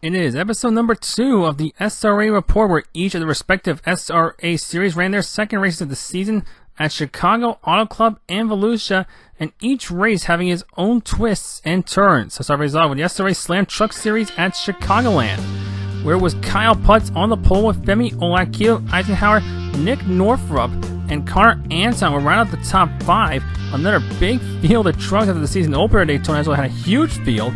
It is episode number 2 of the SRA Report, where each of the respective SRA Series ran their second races of the season at Chicago Auto Club and Volusia, and each race having its own twists and turns. So start off with the SRA Slam Truck Series at Chicagoland, where it was Kyle Putz on the pole with Femi Olakil Eisenhower, Nick Northrup, and Connor Anton were right out the top 5. Another big field of trucks after the season opener at Daytona as well had a huge field,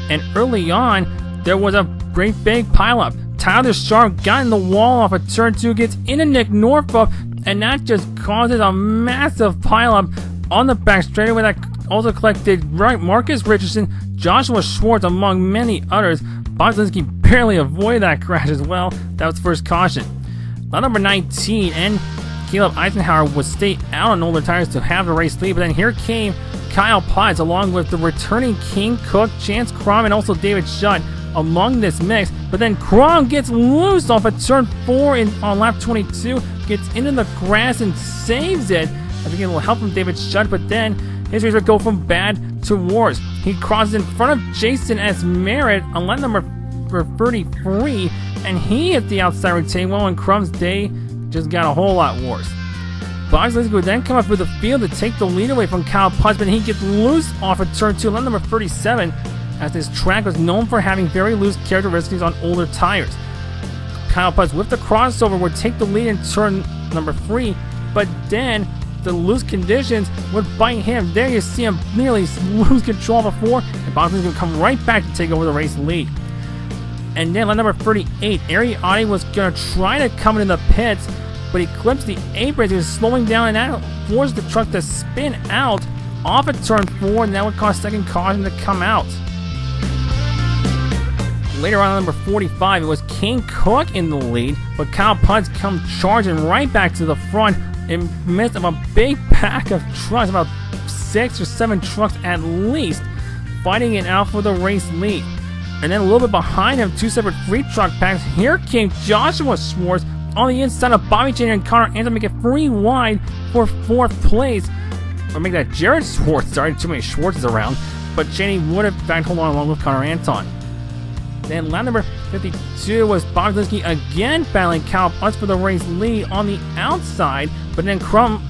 and early on there was a great big pileup. Tyler Sharp got in the wall off of turn 2, gets into Nick Northrup, and that just causes a massive pileup on the back straightaway that also collected Marcus Richardson, Joshua Schwartz, among many others. Bob Zielinski barely avoided that crash as well. That was the first caution. Lap number 19 and Caleb Eisenhower would stay out on older tires to have the race lead, but then here came Kyle Putz along with the returning King Cook, Chance Crom, and also David Shutt among this mix. But then Crom gets loose off of turn 4 on lap 22, gets into the grass and saves it. I think it will help from David Shutt, but then his race would go from bad to worse. He crosses in front of Jason S. Merritt on lap number 33, and he hit the outside retaining wall, and Crum's day just got a whole lot worse. Bob Zielinski would then come up with the field to take the lead away from Kyle Putz, but he gets loose off of turn 2, lap number 37, as this track was known for having very loose characteristics on older tires. Kyle Putz with the crossover would take the lead in turn number 3, but then the loose conditions would bite him. There you see him nearly lose control before, and Bob Zielinski would come right back to take over the race lead. And then lap number 38, Ariati was going to try to come into the pits, but he clips the apron. He was slowing down, and that forced the truck to spin out off of turn 4, and that would cause second caution to come out. Later on, number 45, it was King Cook in the lead, but Kyle Putz come charging right back to the front in the midst of a big pack of trucks, about 6 or 7 trucks at least, fighting it out for the race lead. And then a little bit behind him, 2 separate free truck packs. Here came Joshua Schwartz on the inside of Bobby Cheney and Connor Anton, make it 3 wide for 4th place. Or make that Jared Schwartz. Sorry, too many Schwartzes around. But Cheney would have in fact hold on along with Connor Anton. Then lap number 52 was Bob Zielinski again battling Kyle Putz for the race lead on the outside, but then Putz,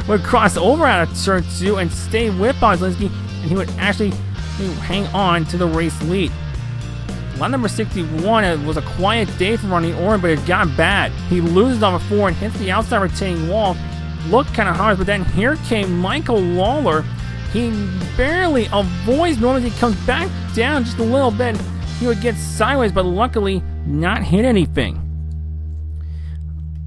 would cross over out of turn 2 and stay with Bob Zielinski, and he would actually hang on to the race lead. Lap number 61, it was a quiet day for Ronnie Orton, but it got bad. He loses on a 4 and hits the outside retaining wall. Looked kind of hard, but then here came Michael Lawler. He barely avoids Norman. He comes back down just a little bit. He would get sideways, but luckily not hit anything.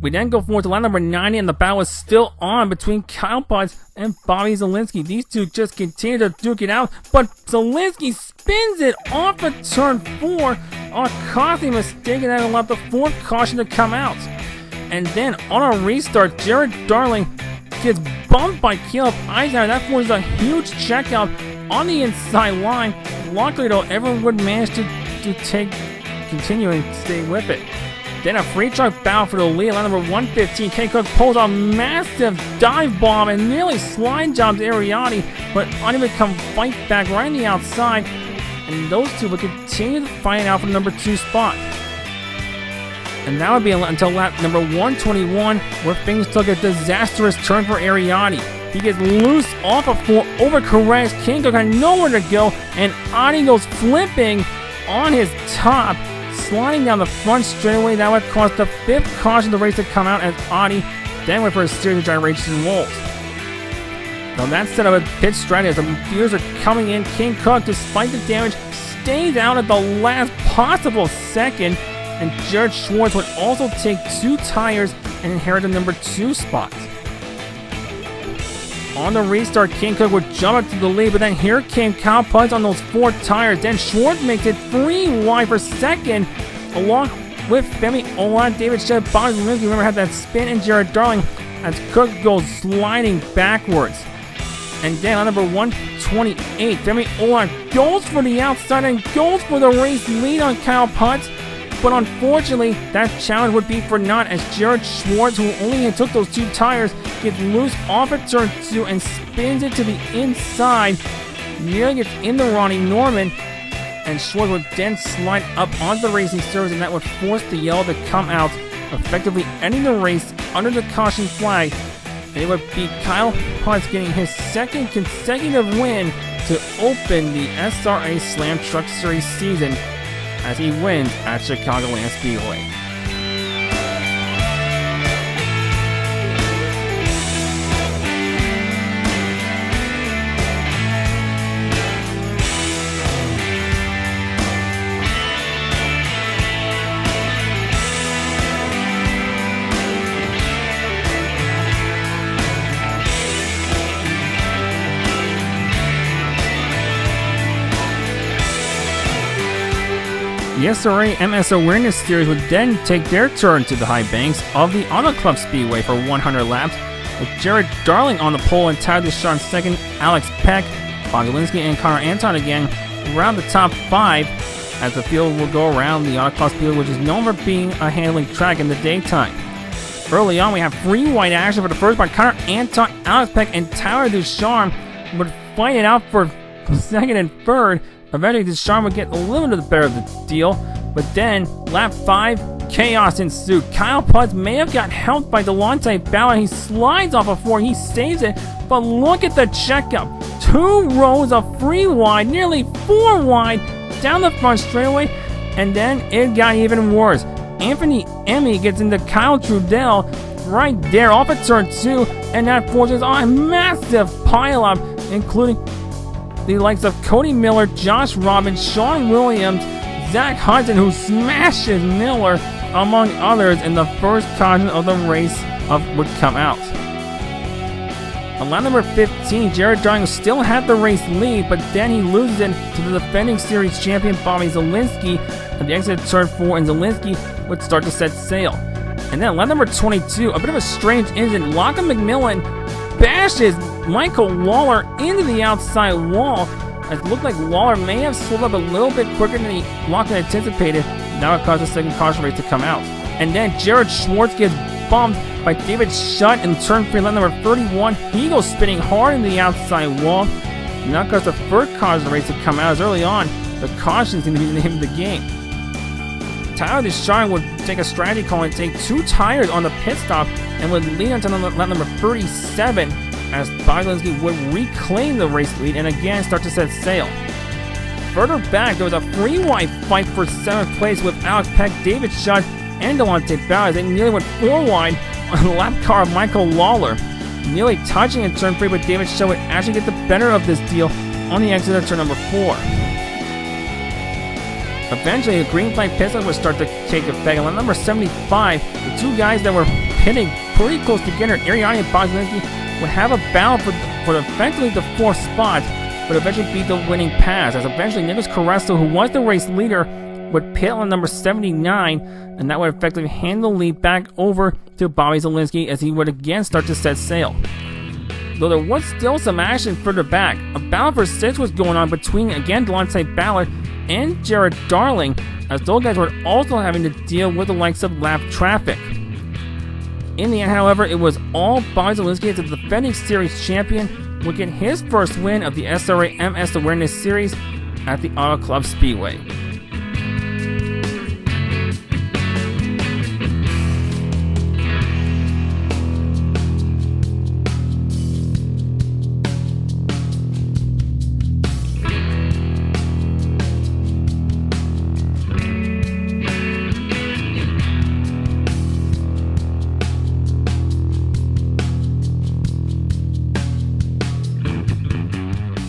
We then go forward to lap number 90, and the battle is still on between Kyle Putz and Bobby Zielinski. These two just continue to duke it out, but Zielinski spins it off of turn 4 on a costly mistake, and that allowed the 4th caution to come out. And then on a restart, Jared Darling gets bumped by Caleb Eisenhower. That forces a huge checkout on the inside line. Luckily, though, everyone would manage to continue and stay with it. Then a free truck battle for the lead. Line number 115, King Cook pulls a massive dive bomb and nearly slide jumps Ariati, but unable to come fight back right on the outside. And those two would continue to fight out for the number 2 spot. And that would be until lap number 121, where things took a disastrous turn for Ariati. He gets loose off of 4, overcorrects. King Cook had nowhere to go, and Adi goes flipping on his top, sliding down the front straightaway. That would cause the 5th caution of the race to come out as Adi then went for a series of gyrations and rolls. Now that set up a pit strategy as the viewers are coming in. King Cook, despite the damage, stays out at the last possible second, and Jared Schwartz would also take 2 tires and inherit the number 2 spot. On the restart, King Cook would jump up to the lead, but then here came Kyle Putz on those 4 tires. Then Schwartz makes it 3 wide for second, along with Femi Olan, David Shutt, Bobby Zielinski. Remember, had that spin, and Jared Darling as Cook goes sliding backwards. And then on number 128, Femi Olan goes for the outside and goes for the race lead on Kyle Putz. But unfortunately, that challenge would be for naught as Jared Schwartz, who only took those 2 tires, gets loose off at turn 2 and spins it to the inside. Nearly gets into Ronnie Norman, and Schwartz would then slide up onto the racing surface, and that would force the yellow to come out, effectively ending the race under the caution flag. And it would be Kyle Punts getting his second consecutive win to open the SRA Slam Truck Series season as he wins at Chicagoland Speedway. The SRA Ms Awareness Series would then take their turn to the high banks of the Auto Club Speedway for 100 laps, with Jared Darling on the pole and Tyler Deschamps second, Alex Peck, Bob Zielinski, and Connor Anton again around the top 5 as the field will go around the Auto Club Speedway, which is known for being a handling track in the daytime. Early on, we have free white action for the first part. Connor Anton, Alex Peck, and Tyler Deschamps would fight it out for second and third. Eventually, Deschamps would get a little bit better of the deal, but then, lap 5, chaos ensued. Kyle Punts may have got helped by Delonte Ballard. He slides off of 4, he saves it, but look at the checkup. 2 rows of free wide, nearly 4 wide, down the front straightaway, and then it got even worse. Anthony Emmy gets into Kyle Trudell right there off of turn 2, and that forces a massive pileup, including the likes of Cody Miller, Josh Robbins, Sean Williams, Zach Hudson, who smashes Miller, among others, in the first caution of the race would come out. On lap number 15, Jared Darling still had the race lead, but then he loses it to the defending series champion Bobby Zielinski at the exit of turn 4, and Zielinski would start to set sail. And then lap number 22, a bit of a strange incident. Lachlan McMillan bashes Michael Lawler into the outside wall. It looked like Lawler may have slowed up a little bit quicker than Lachlan anticipated. Now it caused the second caution race to come out. And then Jared Schwartz gets bumped by David Shutt in turn 3, lap number 31. He goes spinning hard into the outside wall. Now it caused the third caution race to come out, as early on the caution seemed to be the name of the game. Tyler Deschamps would take a strategy call and take 2 tires on the pit stop and would lead until lap number 37 as Bob Zielinski would reclaim the race lead and again start to set sail. Further back, there was a free wide fight for 7th place with Alex Peck, David Shutt, and Delonte Ballard. They nearly went 4 wide on the lap car of Michael Lawler, nearly touching in turn 3, but David Shutt would actually get the better of this deal on the exit of turn number 4. Eventually, a green flag pit stop would start to take effect. On number 75, the 2 guys that were pitting pretty close together, Ariani and Bob Zielinski, would have a battle for effectively the 4th spot, but eventually beat the winning pass, as eventually Nicholas Carresto, who was the race leader, would pit on number 79, and that would effectively hand the lead back over to Bobby Zielinski as he would again start to set sail. Though there was still some action further back, a battle for 6 was going on between, again, Delonte Ballard and Jared Darling, as those guys were also having to deal with the likes of lap traffic. In the end, however, it was all Bobby Zielinski as the defending series champion would get his first win of the SRA Ms Awareness Series at the Auto Club Speedway.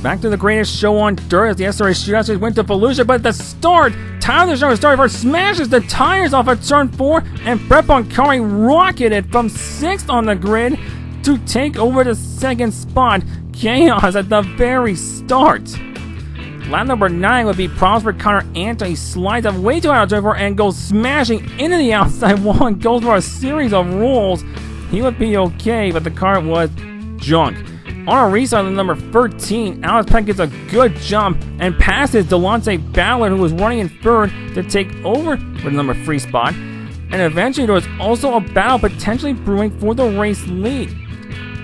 Back to the greatest show on dirt as the SRA Shootout Series went to Volusia, but at the start, Tyler Deschamps started first, smashes the tires off of turn 4, and Brett Boncari rocketed from 6th on the grid to take over the 2nd spot. Chaos at the very start. Lap number 9 would be problems for Connor Anton. He slides up way too high on turn 4 and goes smashing into the outside wall and goes for a series of rolls. He would be okay, but the car was junk. On a restart on number 13, Alex Peck gets a good jump and passes Delonte Ballard, who was running in 3rd, to take over for the number 3 spot. And eventually there was also a battle potentially brewing for the race lead.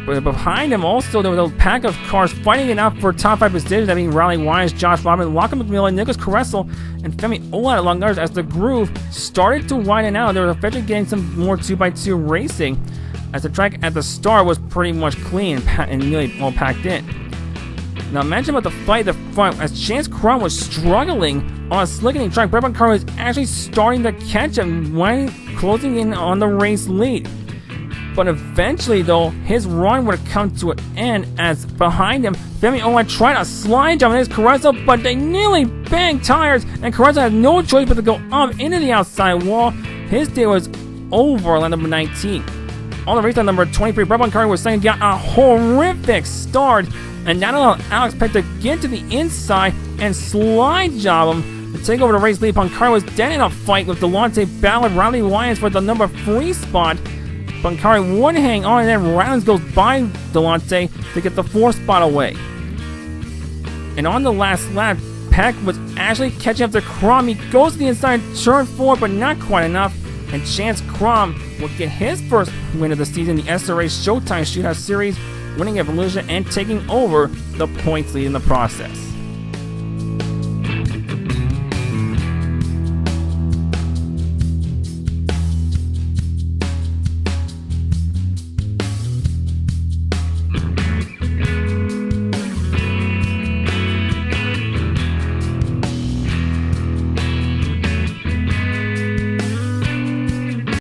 But behind him also there was a pack of cars fighting it out for top 5 positions, that being Riley Wise, Josh Robin, Lachlan McMillan, Nicholas Caressel, and Femi Olat along others. As the groove started to widen out, they were eventually getting some more 2x2 racing, as the track at the start was pretty much clean and nearly all packed in. Now mention about the fight at the front, as Chance Crum was struggling on a slickening track. Brett Buncaro was actually starting to catch him when closing in on the race lead. But eventually, though, his run would have come to an end, as behind him, Femi Owen tried a slide jump against Carezzo, but they nearly banged tires, and Carezzo had no choice but to go up into the outside wall. His day was over on number 19. On the race on number 23, Brett Buncaro was saying got a horrific start, and that allowed Alex Peck to get to the inside and slide job him to take over the race lead. Buncaro was dead in a fight with Delonte Ballard, Riley Wyans for the number 3 spot. Buncaro would hang on, and then Rollins goes by Delonte to get the 4th spot away. And on the last lap, Peck was actually catching up to Crum. He goes to the inside, turn 4, but not quite enough. And Chance Crum will get his first win of the season, the SRA Showtime Shootout Series, winning at Volusia and taking over the points lead in the process.